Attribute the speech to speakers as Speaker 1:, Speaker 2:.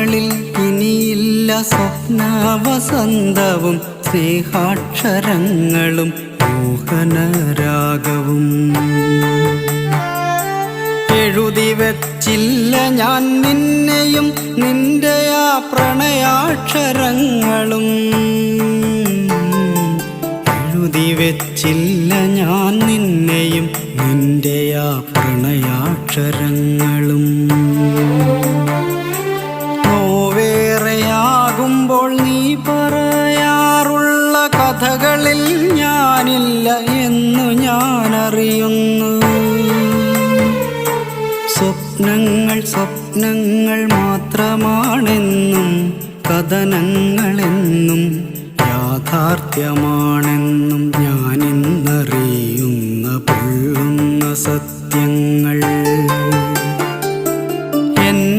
Speaker 1: നമ്മളിൽ ഇനിയില്ല സ്വപ്നവസന്തവും സ്നേഹാക്ഷരങ്ങളും മോഹനരാഗവും. എഴുതി വെച്ചില്ല ഞാൻ നിന്നെയും നിന്റെ ആ പ്രണയാക്ഷരങ്ങളും. എഴുതി വെച്ചില്ല ഞാൻ നിന്നെയും നിന്റെ ആ പ്രണയാക്ഷരങ്ങളും. നോവേറെയാകുമ്പോൾ നീ പറയാറുള്ള കഥകളിൽ ഞാനില്ല എന്നു ഞാനറിയുന്നു. സ്വപ്നങ്ങൾ സ്വപ്നങ്ങൾ മാത്രമാണെന്നും കഥനങ്ങളെന്നും യാഥാർത്ഥ്യമാണെന്നും ഞാനിന്നറിയുന്ന പൊള്ളുന്ന സത്യം.